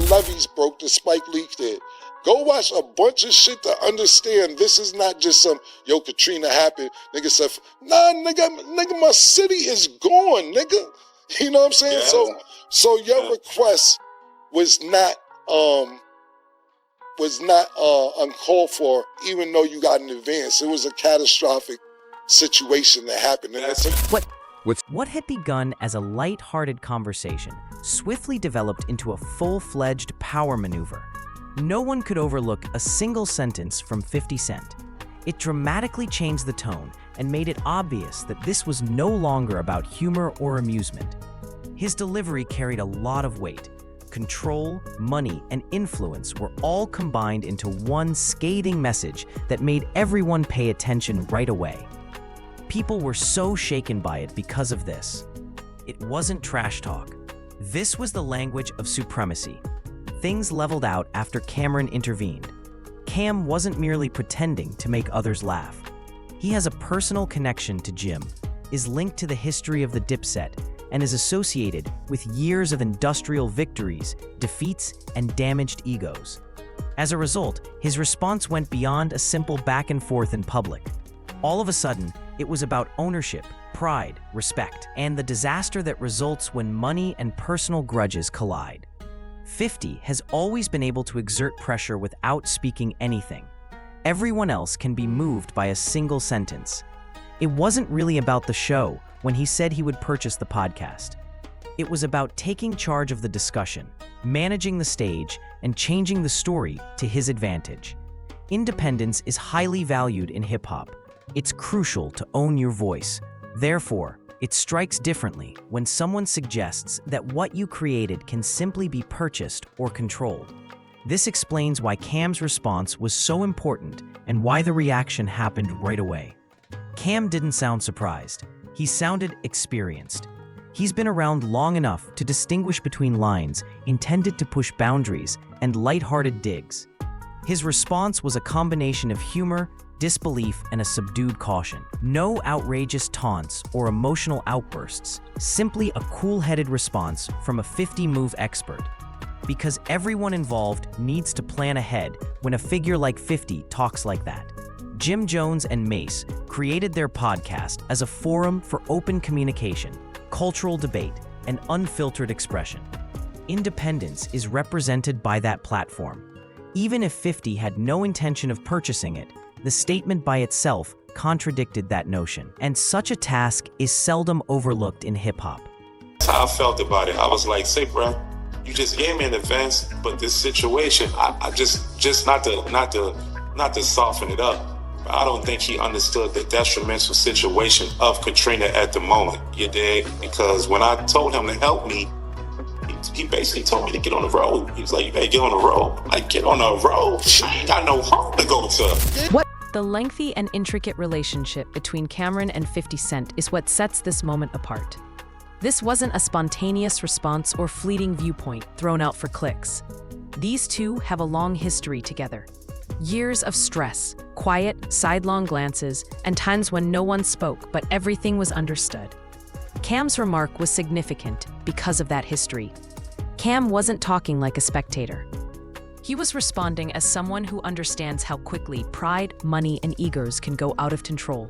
levees broke that Spike Lee did. Go watch a bunch of shit to understand this is not just some, yo, Katrina happened. Nigga said, nah, nigga, my city is gone, nigga. You know what I'm saying? Yeah. So your request was not uncalled for, even though you got an advance. It was a catastrophic situation that happened. And What had begun as a light-hearted conversation swiftly developed into a full-fledged power maneuver. No one could overlook a single sentence from 50 Cent. It dramatically changed the tone and made it obvious that this was no longer about humor or amusement. His delivery carried a lot of weight. Control, money, and influence were all combined into one scathing message that made everyone pay attention right away. People were so shaken by it because of this. It wasn't trash talk. This was the language of supremacy. Things leveled out after Camron intervened. Cam wasn't merely pretending to make others laugh. He has a personal connection to Jim, is linked to the history of the Dipset, and is associated with years of industrial victories, defeats, and damaged egos. As a result, his response went beyond a simple back and forth in public. All of a sudden, it was about ownership, pride, respect, and the disaster that results when money and personal grudges collide. 50 has always been able to exert pressure without speaking anything. Everyone else can be moved by a single sentence. It wasn't really about the show when he said he would purchase the podcast. It was about taking charge of the discussion, managing the stage, and changing the story to his advantage. Independence is highly valued in hip-hop. It's crucial to own your voice. Therefore, it strikes differently when someone suggests that what you created can simply be purchased or controlled. This explains why Cam's response was so important and why the reaction happened right away. Cam didn't sound surprised. He sounded experienced. He's been around long enough to distinguish between lines intended to push boundaries and lighthearted digs. His response was a combination of humor, disbelief, and a subdued caution. No outrageous taunts or emotional outbursts, simply a cool-headed response from a 50-move expert. Because everyone involved needs to plan ahead when a figure like 50 talks like that. Jim Jones and Mace created their podcast as a forum for open communication, cultural debate, and unfiltered expression. Independence is represented by that platform. Even if 50 had no intention of purchasing it, the statement by itself contradicted that notion, and such a task is seldom overlooked in hip-hop. That's how I felt about it. I was like, say, bro, you just gave me an advance, but this situation, I just not to soften it up. I don't think he understood the detrimental situation of Katrina at the moment, you dig? Because when I told him to help me, he basically told me to get on the road. He was like, you better get on the road. Like, get on the road. I ain't got no home to go to. What? The lengthy and intricate relationship between Camron and 50 Cent is what sets this moment apart. This wasn't a spontaneous response or fleeting viewpoint thrown out for clicks. These two have a long history together. Years of stress, quiet, sidelong glances, and times when no one spoke but everything was understood. Cam's remark was significant because of that history. Cam wasn't talking like a spectator. He was responding as someone who understands how quickly pride, money, and egos can go out of control.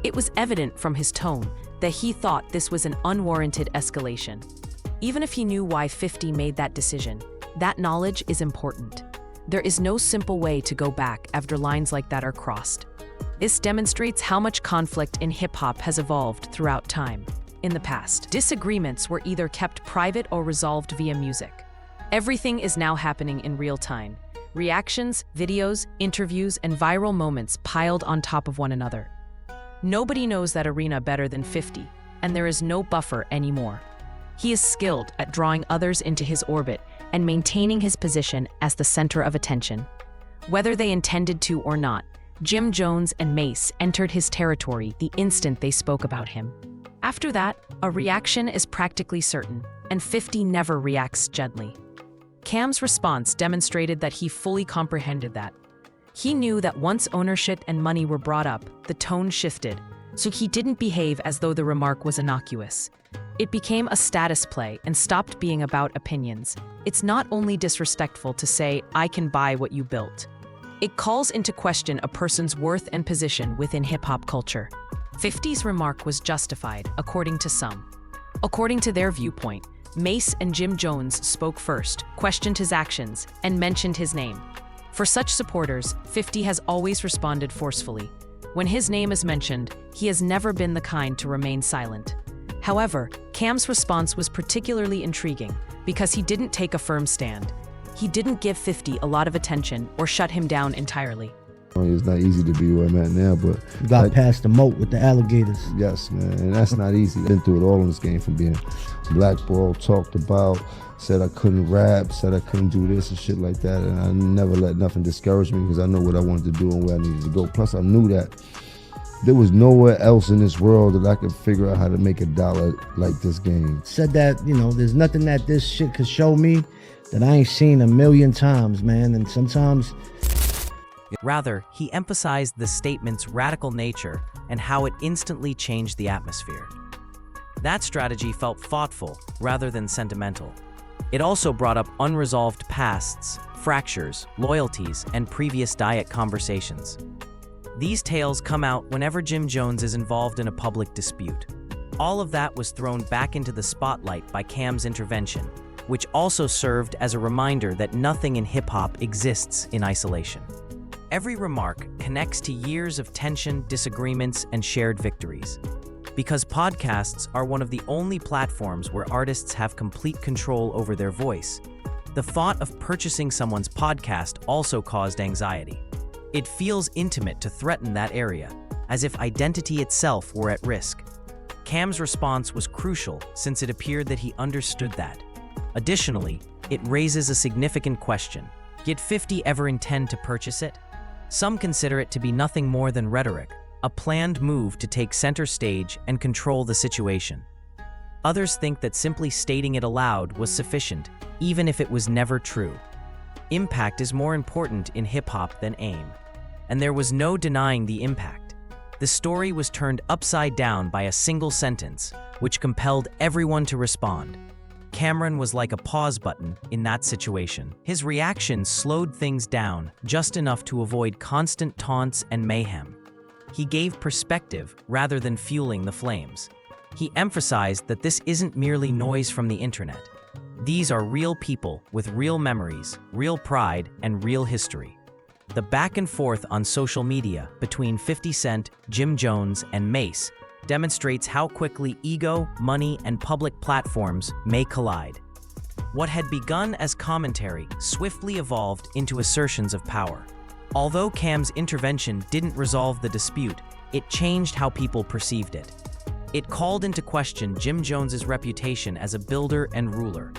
It was evident from his tone that he thought this was an unwarranted escalation. Even if he knew why 50 made that decision, that knowledge is important. There is no simple way to go back after lines like that are crossed. This demonstrates how much conflict in hip-hop has evolved throughout time. In the past, disagreements were either kept private or resolved via music. Everything is now happening in real time. Reactions, videos, interviews, and viral moments piled on top of one another. Nobody knows that arena better than 50, and there is no buffer anymore. He is skilled at drawing others into his orbit and maintaining his position as the center of attention. Whether they intended to or not, Jim Jones and Mace entered his territory the instant they spoke about him. After that, a reaction is practically certain, and 50 never reacts gently. Cam's response demonstrated that he fully comprehended that. He knew that once ownership and money were brought up, the tone shifted, so he didn't behave as though the remark was innocuous. It became a status play and stopped being about opinions. It's not only disrespectful to say, I can buy what you built. It calls into question a person's worth and position within hip-hop culture. 50's remark was justified, according to some. According to their viewpoint, Mace and Jim Jones spoke first, questioned his actions, and mentioned his name. For such supporters, 50 has always responded forcefully. When his name is mentioned, he has never been the kind to remain silent. However, Cam's response was particularly intriguing because he didn't take a firm stand. He didn't give 50 a lot of attention or shut him down entirely. It's not easy to be where I'm at now, but you got past the moat with the alligators. Yes, man, and that's not easy. Been through it all in this game, from being blackballed, talked about, said I couldn't rap, said I couldn't do this and shit like that, and I never let nothing discourage me because I know what I wanted to do and where I needed to go. Plus, I knew that there was nowhere else in this world that I could figure out how to make a dollar like this game. Said that, there's nothing that this shit could show me that I ain't seen a million times, man, and sometimes... Rather, he emphasized the statement's radical nature and how it instantly changed the atmosphere. That strategy felt thoughtful rather than sentimental. It also brought up unresolved pasts, fractures, loyalties, and previous diet conversations. These tales come out whenever Jim Jones is involved in a public dispute. All of that was thrown back into the spotlight by Cam's intervention, which also served as a reminder that nothing in hip-hop exists in isolation. Every remark connects to years of tension, disagreements, and shared victories. Because podcasts are one of the only platforms where artists have complete control over their voice, the thought of purchasing someone's podcast also caused anxiety. It feels intimate to threaten that area, as if identity itself were at risk. Cam's response was crucial since it appeared that he understood that. Additionally, it raises a significant question. Did 50 ever intend to purchase it? Some consider it to be nothing more than rhetoric, a planned move to take center stage and control the situation. Others think that simply stating it aloud was sufficient, even if it was never true. Impact is more important in hip-hop than aim, and there was no denying the impact. The story was turned upside down by a single sentence, which compelled everyone to respond. Camron was like a pause button in that situation. His reaction slowed things down just enough to avoid constant taunts and mayhem. He gave perspective rather than fueling the flames. He emphasized that this isn't merely noise from the internet. These are real people with real memories, real pride, and real history. The back and forth on social media between 50 Cent, Jim Jones, and Mace demonstrates how quickly ego, money, and public platforms may collide. What had begun as commentary swiftly evolved into assertions of power. Although Cam's intervention didn't resolve the dispute, it changed how people perceived it. It called into question Jim Jones's reputation as a builder and ruler.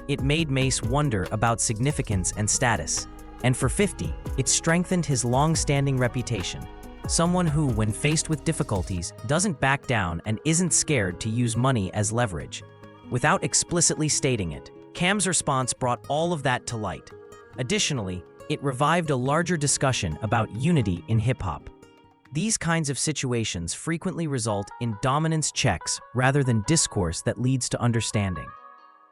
It made Mace wonder about significance and status. And for 50, it strengthened his long-standing reputation. Someone who, when faced with difficulties, doesn't back down and isn't scared to use money as leverage. Without explicitly stating it, Cam's response brought all of that to light. Additionally, it revived a larger discussion about unity in hip-hop. These kinds of situations frequently result in dominance checks rather than discourse that leads to understanding.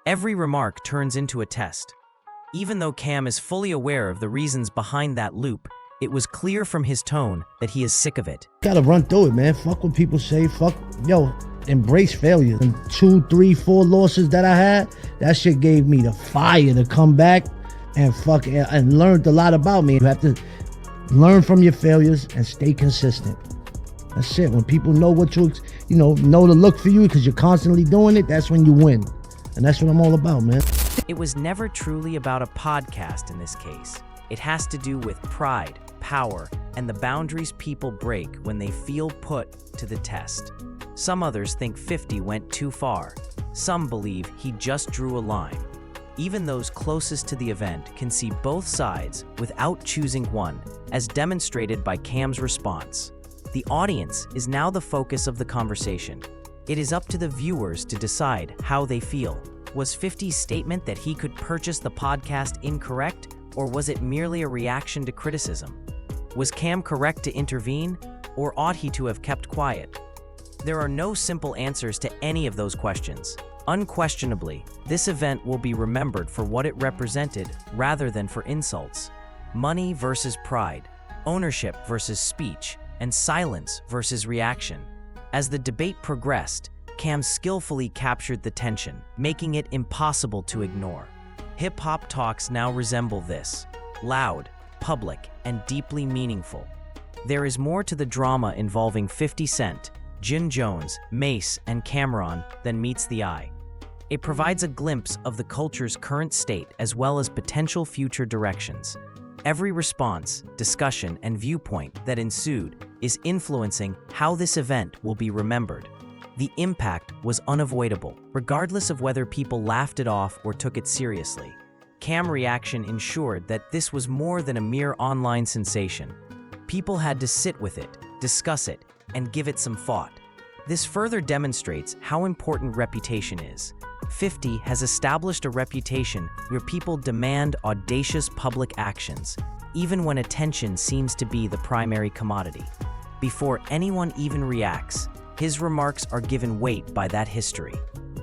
Every remark turns into a test. Even though Cam is fully aware of the reasons behind that loop, it was clear from his tone that he is sick of it. Gotta run through it, man. Fuck what people say. Embrace failure. And 2, 3, 4 losses that I had, that shit gave me the fire to come back and learned a lot about me. You have to learn from your failures and stay consistent. That's it. When people know what know to look for you because you're constantly doing it, that's when you win. And that's what I'm all about, man. It was never truly about a podcast in this case. It has to do with pride, power, and the boundaries people break when they feel put to the test. Some others think 50 went too far. Some believe he just drew a line. Even those closest to the event can see both sides without choosing one, as demonstrated by Cam's response. The audience is now the focus of the conversation. It is up to the viewers to decide how they feel. Was 50's statement that he could purchase the podcast incorrect, or was it merely a reaction to criticism? Was Cam correct to intervene, or ought he to have kept quiet? There are no simple answers to any of those questions. Unquestionably, this event will be remembered for what it represented rather than for insults. Money versus pride, ownership versus speech, and silence versus reaction. As the debate progressed, Cam skillfully captured the tension, making it impossible to ignore. Hip-hop talks now resemble this: loud, public, and deeply meaningful. There is more to the drama involving 50 Cent, Jim Jones, Mace, and Camron than meets the eye. It provides a glimpse of the culture's current state as well as potential future directions. Every response, discussion, and viewpoint that ensued is influencing how this event will be remembered. The impact was unavoidable, regardless of whether people laughed it off or took it seriously. Cam's reaction ensured that this was more than a mere online sensation. People had to sit with it, discuss it, and give it some thought. This further demonstrates how important reputation is. 50 has established a reputation where people demand audacious public actions, even when attention seems to be the primary commodity. Before anyone even reacts, his remarks are given weight by that history.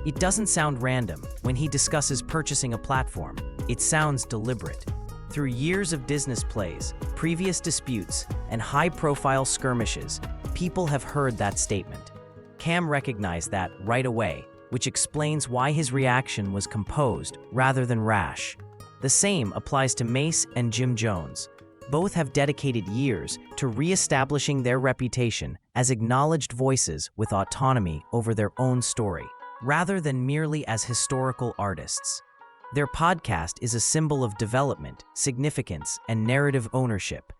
It doesn't sound random when he discusses purchasing a platform. It sounds deliberate. Through years of business plays, previous disputes, and high-profile skirmishes, people have heard that statement. Cam recognized that right away, which explains why his reaction was composed rather than rash. The same applies to Mace and Jim Jones. Both have dedicated years to re-establishing their reputation as acknowledged voices with autonomy over their own story, rather than merely as historical artists. Their podcast is a symbol of development, significance, and narrative ownership.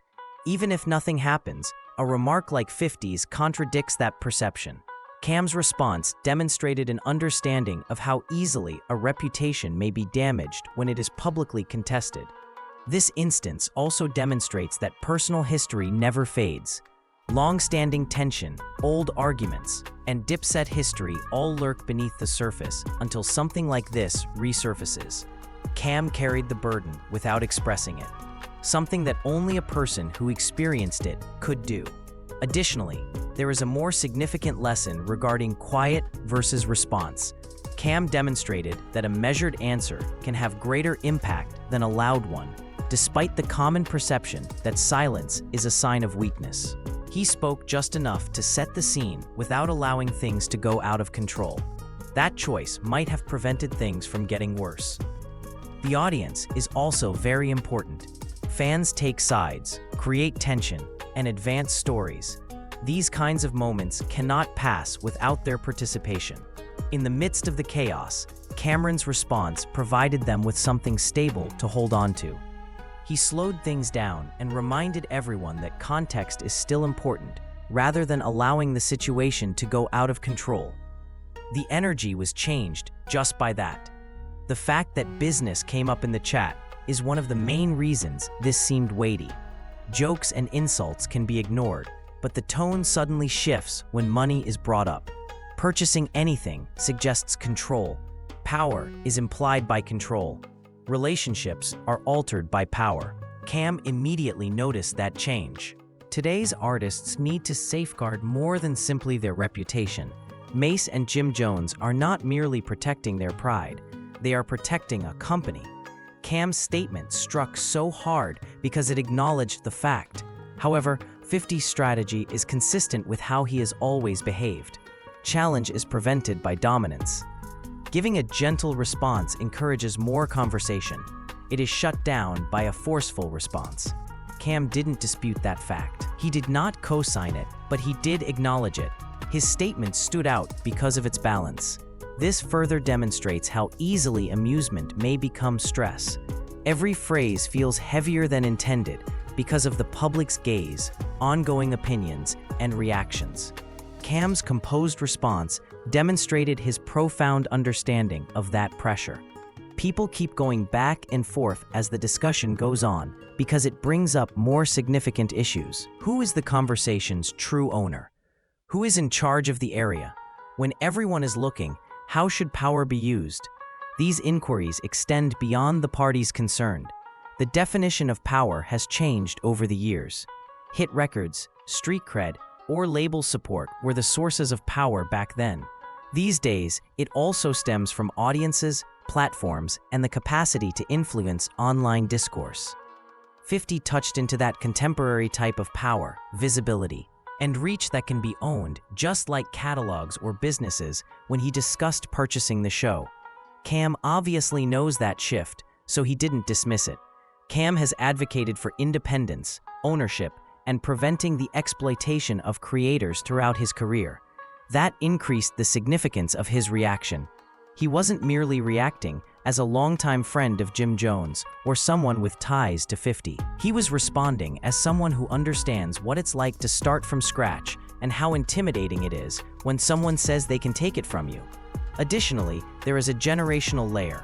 Even if nothing happens, a remark like 50's contradicts that perception. Cam's response demonstrated an understanding of how easily a reputation may be damaged when it is publicly contested. This instance also demonstrates that personal history never fades. Long-standing tension, old arguments, and Dipset history all lurk beneath the surface until something like this resurfaces. Cam carried the burden without expressing it, something that only a person who experienced it could do. Additionally, there is a more significant lesson regarding quiet versus response. Cam demonstrated that a measured answer can have greater impact than a loud one, despite the common perception that silence is a sign of weakness. He spoke just enough to set the scene without allowing things to go out of control. That choice might have prevented things from getting worse. The audience is also very important. Fans take sides, create tension, and advance stories. These kinds of moments cannot pass without their participation. In the midst of the chaos, Camron's response provided them with something stable to hold on to. He slowed things down and reminded everyone that context is still important, rather than allowing the situation to go out of control. The energy was changed just by that. The fact that business came up in the chat is one of the main reasons this seemed weighty. Jokes and insults can be ignored, but the tone suddenly shifts when money is brought up. Purchasing anything suggests control. Power is implied by control. Relationships are altered by power. Cam immediately noticed that change. Today's artists need to safeguard more than simply their reputation. Mace and Jim Jones are not merely protecting their pride, they are protecting a company. Cam's statement struck so hard because it acknowledged the fact. However, 50's strategy is consistent with how he has always behaved. Challenge is prevented by dominance. Giving a gentle response encourages more conversation. It is shut down by a forceful response. Cam didn't dispute that fact. He did not co-sign it, but he did acknowledge it. His statement stood out because of its balance. This further demonstrates how easily amusement may become stress. Every phrase feels heavier than intended because of the public's gaze, ongoing opinions, and reactions. Cam's composed response demonstrated his profound understanding of that pressure. People keep going back and forth as the discussion goes on because it brings up more significant issues. Who is the conversation's true owner? Who is in charge of the area? When everyone is looking, how should power be used? These inquiries extend beyond the parties concerned. The definition of power has changed over the years. Hit records, street cred, or label support were the sources of power back then. These days, it also stems from audiences, platforms, and the capacity to influence online discourse. 50 touched into that contemporary type of power, visibility, and reach that can be owned, just like catalogs or businesses, when he discussed purchasing the show. Cam obviously knows that shift, so he didn't dismiss it. Cam has advocated for independence, ownership, and preventing the exploitation of creators throughout his career. That increased the significance of his reaction. He wasn't merely reacting as a longtime friend of Jim Jones or someone with ties to 50. He was responding as someone who understands what it's like to start from scratch and how intimidating it is when someone says they can take it from you. Additionally, there is a generational layer.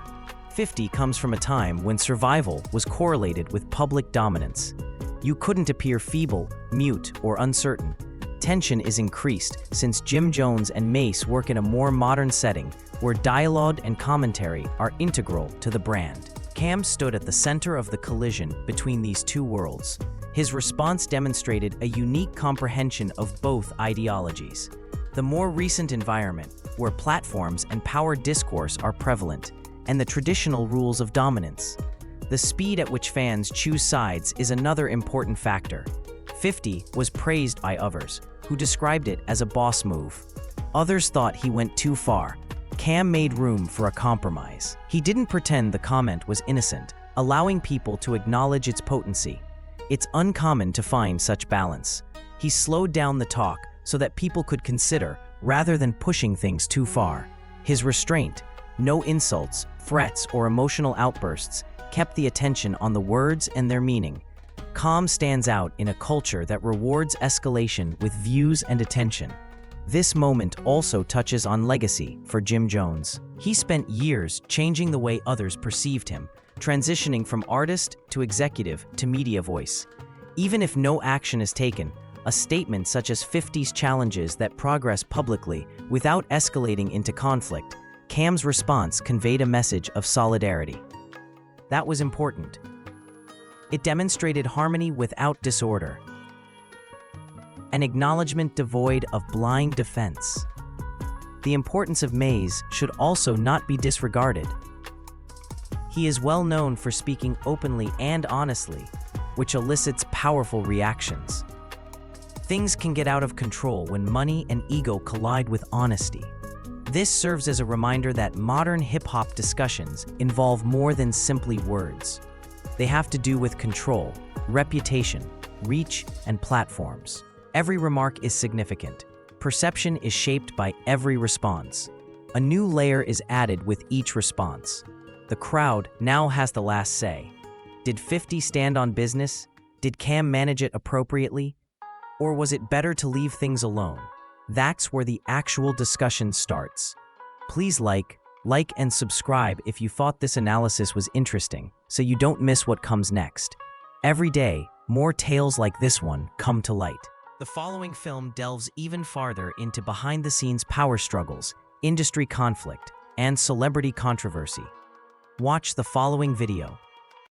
50 comes from a time when survival was correlated with public dominance. You couldn't appear feeble, mute, or uncertain. Tension is increased since Jim Jones and Mace work in a more modern setting where dialogue and commentary are integral to the brand. Cam stood at the center of the collision between these two worlds. His response demonstrated a unique comprehension of both ideologies. The more recent environment, where platforms and power discourse are prevalent, and the traditional rules of dominance. The speed at which fans choose sides is another important factor. 50 was praised by others, who described it as a boss move. Others thought he went too far. Cam made room for a compromise. He didn't pretend the comment was innocent, allowing people to acknowledge its potency. It's uncommon to find such balance. He slowed down the talk so that people could consider, rather than pushing things too far. His restraint, no insults, threats, or emotional outbursts, kept the attention on the words and their meaning. Calm stands out in a culture that rewards escalation with views and attention. This moment also touches on legacy for Jim Jones. He spent years changing the way others perceived him, transitioning from artist to executive to media voice. Even if no action is taken, a statement such as 50's challenges that progress publicly without escalating into conflict, Cam's response conveyed a message of solidarity. That was important. It demonstrated harmony without disorder, an acknowledgement devoid of blind defense. The importance of Mays should also not be disregarded. He is well known for speaking openly and honestly, which elicits powerful reactions. Things can get out of control when money and ego collide with honesty. This serves as a reminder that modern hip-hop discussions involve more than simply words. They have to do with control, reputation, reach, and platforms. Every remark is significant. Perception is shaped by every response. A new layer is added with each response. The crowd now has the last say. Did 50 stand on business? Did Cam manage it appropriately? Or was it better to leave things alone? That's where the actual discussion starts. Please like, and subscribe if you thought this analysis was interesting, so you don't miss what comes next. Every day, more tales like this one come to light. The following film delves even farther into behind-the-scenes power struggles, industry conflict, and celebrity controversy. Watch the following video.